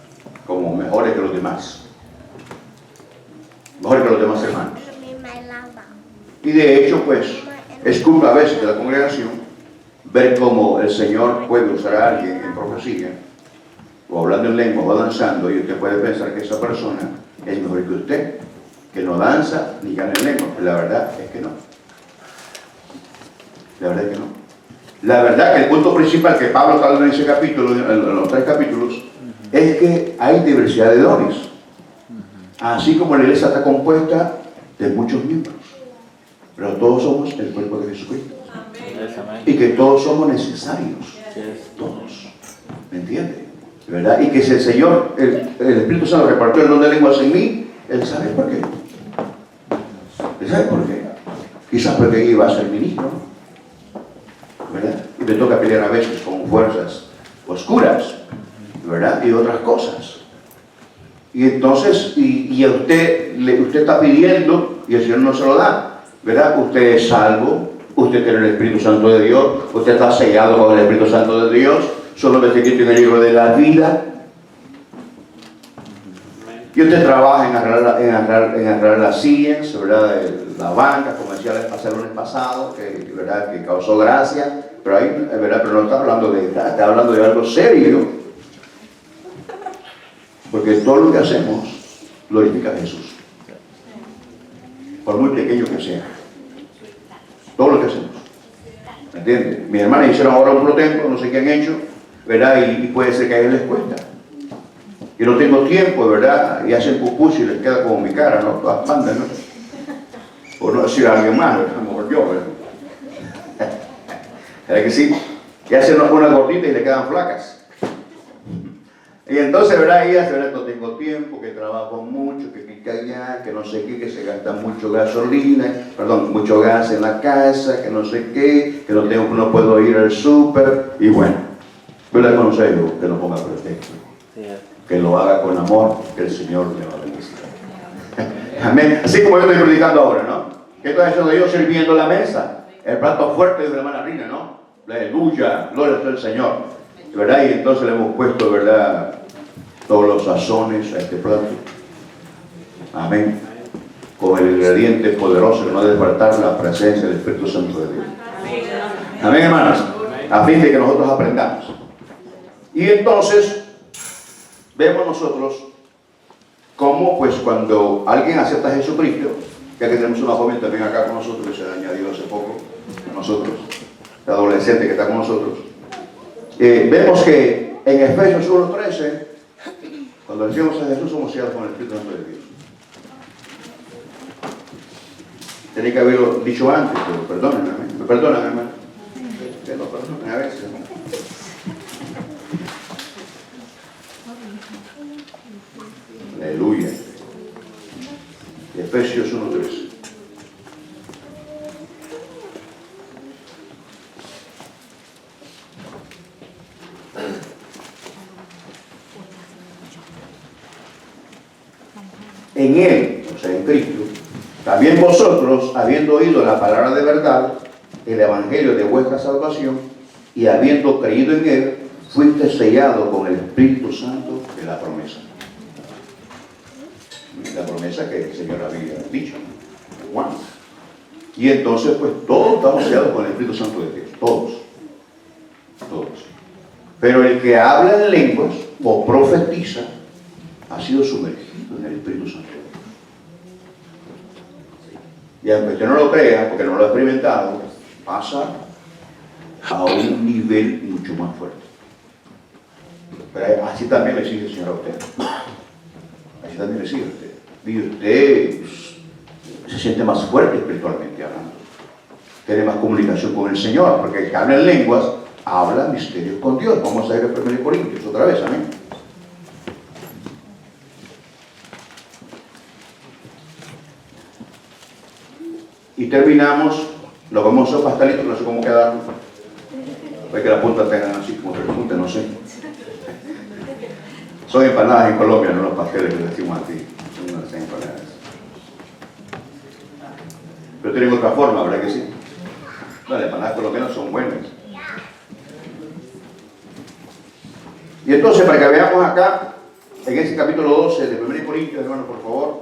como mejores que los demás. Mejores que los demás hermanos. Y de hecho, pues, es culpa a veces de la congregación ver cómo el Señor puede usar a alguien en profecía, o hablando en lengua, o danzando, y usted puede pensar que esa persona es mejor que usted, que no danza ni gana en lengua. Pero la verdad es que no. La verdad es que no. La verdad que el punto principal que Pablo está hablando en ese capítulo, en los 3 capítulos, es que hay diversidad de dones. Así como la iglesia está compuesta de muchos miembros, pero todos somos el cuerpo de Jesucristo. Y que todos somos necesarios. Todos. ¿Me entiende? ¿Verdad? Y que si el Señor, el Espíritu Santo repartió el don de lenguas en mí, Él sabe por qué. Él sabe por qué. Quizás porque iba a ser ministro, ¿verdad? Y me toca pelear a veces con fuerzas oscuras, ¿verdad? Y otras cosas. Y entonces, y a usted está pidiendo y el Señor no se lo da, ¿verdad? Usted es salvo, usted tiene el Espíritu Santo de Dios, usted está sellado con el Espíritu Santo de Dios, solamente escrito en el libro de la vida. Y usted trabaja en arreglar las sillas, ¿verdad?, la banca, como decía el lunes pasado, ¿verdad?, que causó gracia, pero ahí, ¿verdad?, pero no está hablando de algo serio. Porque todo lo que hacemos glorifica a Jesús, por muy pequeño que sea. Todo lo que hacemos, ¿me entiendes? Mis hermanas hicieron ahora un protemplo, no sé qué han hecho, ¿verdad? Y puede ser que a ellos les cuesta. Yo no tengo tiempo, ¿verdad? Y hacen pupus y les queda como mi cara, ¿no? Todas mandan, ¿no? Por no decir a alguien más, a lo mejor yo, ¿verdad? ¿Verdad que sí? Y hacen una gordita y le quedan flacas. Y entonces, ¿verdad? Ella, ¿verdad? No tengo tiempo, que trabajo mucho, que pica allá, que no sé qué, que se gasta mucho gasolina, perdón, mucho gas en la casa, que no sé qué, que no puedo ir al súper. Y bueno, yo le aconsejo que no ponga pretexto, que lo haga con amor, que el Señor le va a bendecir. Amén. Así como yo estoy predicando ahora, ¿no? ¿Qué estoy haciendo yo? Sirviendo la mesa, el plato fuerte de la hermana Rina, ¿no? Aleluya, gloria al Señor. ¿Verdad? Y entonces le hemos puesto, ¿verdad?, todos los sazones a este plato. Amén. Con el ingrediente poderoso que no debe faltar, la presencia del Espíritu Santo de Dios. Amén, hermanos. A fin de que nosotros aprendamos. Y entonces, vemos nosotros cómo, pues, cuando alguien acepta a Jesucristo, ya que tenemos una joven también acá con nosotros, que se ha añadido hace poco a nosotros, la adolescente que está con nosotros, vemos que en Efesios 1:13, cuando decimos a Jesús, somos sellados con el Espíritu Santo de Dios. Tenía que haberlo dicho antes, pero perdónenme, me perdonan, hermano. Que lo perdonen a veces. Aleluya. Efesios 1:13. En Él, o sea, en Cristo, también vosotros, habiendo oído la palabra de verdad, el evangelio de vuestra salvación, y habiendo creído en Él, fuiste sellado con el Espíritu Santo de la promesa. La promesa que el Señor había dicho, Juan. Y entonces, pues, todos estamos sellados con el Espíritu Santo de Dios, todos. Pero el que habla en lenguas o profetiza ha sido sumergido en el Espíritu Santo. Y aunque usted no lo crea, porque no lo ha experimentado, pasa a un nivel mucho más fuerte. Pero así también le exige el Señor a usted. Así también le exige a usted. Y usted se siente más fuerte espiritualmente hablando. Tiene más comunicación con el Señor, porque el que habla en lenguas habla misterios con Dios. Vamos a ir a 1 Corintios otra vez, amén. Y terminamos, lo vamos a hacer pastelito, no sé cómo quedaron. Puede que la punta tengan así como repunte, no sé. Son empanadas en Colombia, no los pasteles que decimos aquí. Son unas empanadas. Pero tienen otra forma, ¿verdad que sí? No, las empanadas colombianas son buenas. Y entonces, para que veamos acá, en ese capítulo 12 de 1 Corintios, hermano, por favor,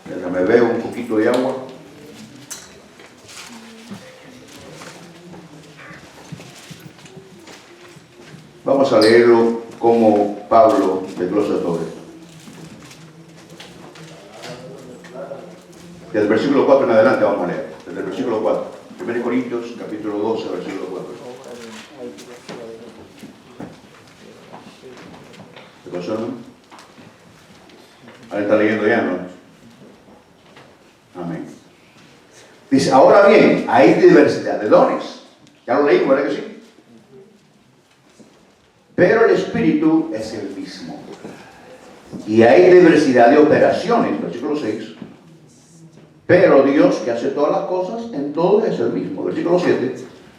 déjame ver un poquito de agua. Vamos a leerlo como Pablo desglosa todo esto. Desde el versículo 4 en adelante vamos a leer. Desde el versículo 4. 1 Corintios, capítulo 12, versículo 4. ¿Qué pasó, no? Ahora está leyendo ya, ¿no? Amén. Dice, ahora bien, hay diversidad de dones. Ya lo leímos, ¿verdad que sí? Pero el Espíritu es el mismo. Y hay diversidad de operaciones, versículo 6. Pero Dios, que hace todas las cosas, en todo es el mismo. Versículo 7.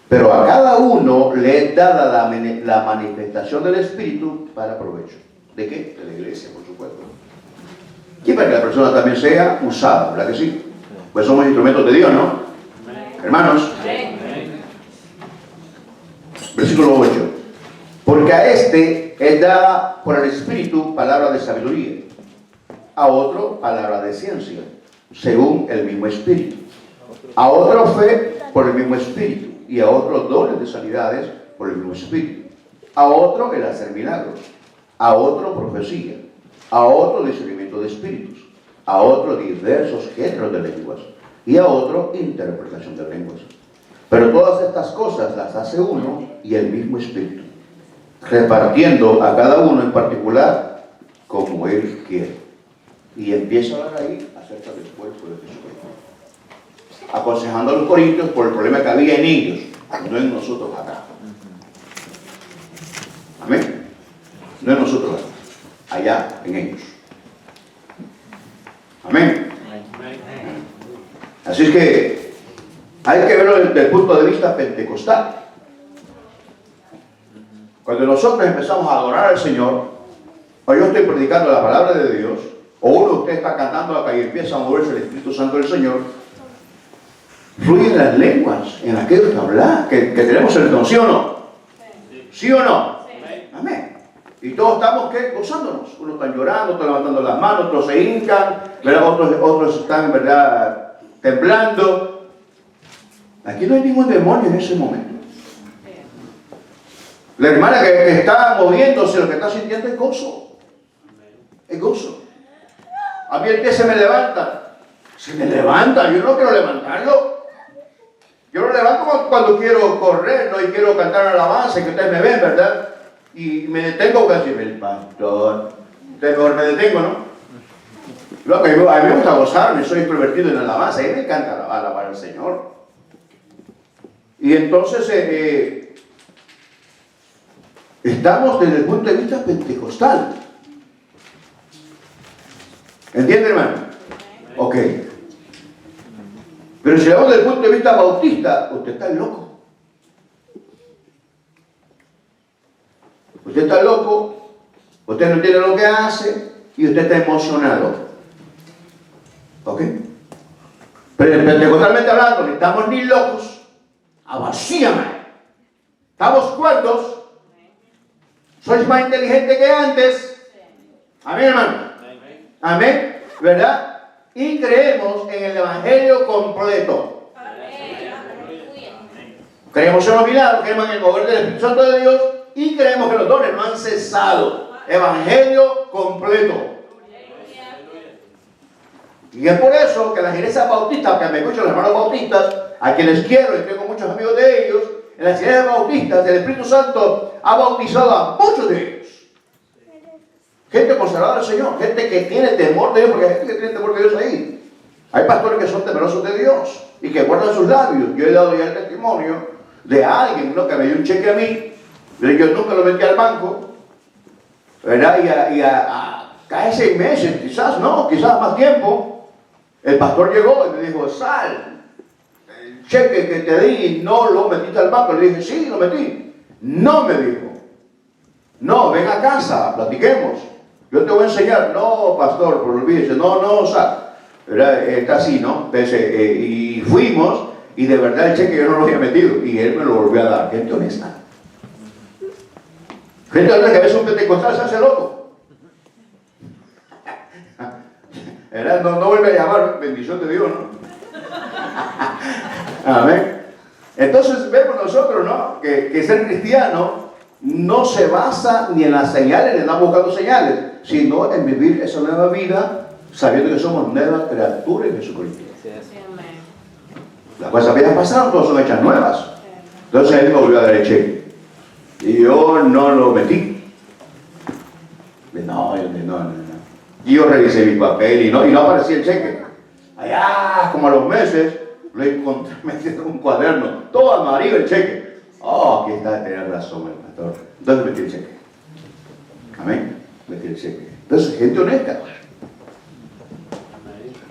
Pero a cada uno le es dada la manifestación del Espíritu para provecho. ¿De qué? De la iglesia, por supuesto. Y para que la persona también sea usada, ¿verdad que sí? Pues somos instrumentos de Dios, ¿no? Hermanos. Versículo 8. Porque a este es dada por el Espíritu palabra de sabiduría, a otro palabra de ciencia, según el mismo Espíritu, a otro fe por el mismo Espíritu, y a otros dones de sanidades por el mismo Espíritu, a otro el hacer milagros, a otro profecía, a otro discernimiento de espíritus, a otro diversos géneros de lenguas, y a otro interpretación de lenguas. Pero todas estas cosas las hace uno y el mismo Espíritu, repartiendo a cada uno en particular como Él quiere. Y empieza a hablar ahí acerca del cuerpo de Jesucristo. aconsejando a los corintios por el problema que había en ellos, no en nosotros acá. Amén. No en nosotros acá, allá en ellos. Amén. Así es que hay que verlo desde el punto de vista pentecostal. Cuando nosotros empezamos a adorar al Señor, o yo estoy predicando la palabra de Dios, o uno de ustedes está cantando acá y empieza a moverse el Espíritu Santo del Señor, fluyen las lenguas en aquello que habla, que tenemos el don, ¿sí o no? ¿Sí o no? Amén. Y todos estamos ¿qué? Gozándonos. Unos están llorando, otros levantando las manos, otros se hincan, ¿verdad? Otros están, ¿verdad?, temblando. Aquí no hay ningún demonio en ese momento. La hermana que está moviéndose, lo que está sintiendo es gozo. Es gozo. A mí el pie se me levanta. Se me levanta, yo no quiero levantarlo. Yo lo levanto cuando quiero correr, ¿no? Y quiero cantar alabanza, que ustedes me ven, ¿verdad? Y me detengo porque decir, el pastor. Entonces mejor me detengo, ¿no? Luego, a mí me gusta gozarme, soy extrovertido en alabanza, a mí me encanta alabar al Señor. Y entonces estamos desde el punto de vista pentecostal. ¿Entiende, hermano? Ok. Pero si hablamos desde el punto de vista bautista, usted está loco. Usted está loco, usted no entiende lo que hace y usted está emocionado. ¿Ok? Pero pentecostalmente hablando, no estamos ni locos, avacíame. Estamos cuerdos. Sois más inteligentes que antes. Amén, hermano. Amén. ¿Verdad? Y creemos en el Evangelio completo. Creemos en los milagros, creemos en el mover del Espíritu Santo de Dios y creemos que los dones no han cesado. Evangelio completo. Y es por eso que las iglesias bautistas, que me escuchan los hermanos bautistas, a quienes quiero y tengo muchos amigos de ellos, en las iglesias bautistas el Espíritu Santo ha bautizado a muchos de ellos. Gente consagrada al Señor, gente que tiene temor de Dios, porque hay gente que tiene temor de Dios ahí. Hay pastores que son temerosos de Dios y que guardan sus labios. Yo he dado ya el testimonio de alguien, ¿no?, que me dio un cheque a mí, yo nunca lo metí al banco, ¿verdad? Y a casi 6 meses, quizás más tiempo, el pastor llegó y me dijo, Sal, el cheque que te di no lo metiste al banco. Le dije, sí, lo metí. No, me dijo. No, ven a casa, platiquemos. Yo te voy a enseñar. No, pastor, por olvídese. No, Sal. Está así, ¿no? Entonces, y fuimos, y de verdad el cheque yo no lo había metido, y él me lo volvió a dar. Gente honesta. Gente honesta que a veces un pentecostal se hace loco. No vuelve a llamar, bendición de Dios, ¿no? Amén. Entonces vemos nosotros, ¿no?, que ser cristiano no se basa ni en las señales, ni andar buscando señales, sino en vivir esa nueva vida sabiendo que somos nuevas criaturas en Jesucristo. Las cosas viejas pasaron, todas son hechas nuevas. Entonces él me volvió a dar el cheque y yo no lo metí. No. Y yo revisé mi papel y no aparecía el cheque. Allá, como a los meses, lo encontré metido en un cuaderno, todo amarillo el cheque. Oh, aquí está, tenía razón el pastor. Entonces metí el cheque. Amén. Metí el cheque. Entonces, gente honesta.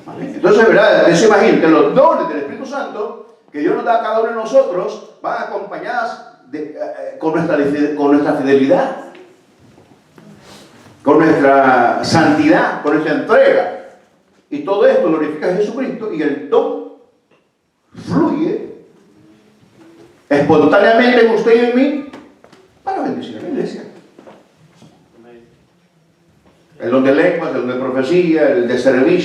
Amén. Entonces, ¿verdad? Se imagina que los dones del Espíritu Santo que Dios nos da a cada uno de nosotros van acompañadas con nuestra fidelidad, con nuestra santidad, con nuestra entrega. Y todo esto glorifica a Jesucristo y el don fluye espontáneamente en usted y en mí para bendecir a la iglesia. El don de lenguas, el don de profecía, el de servicio.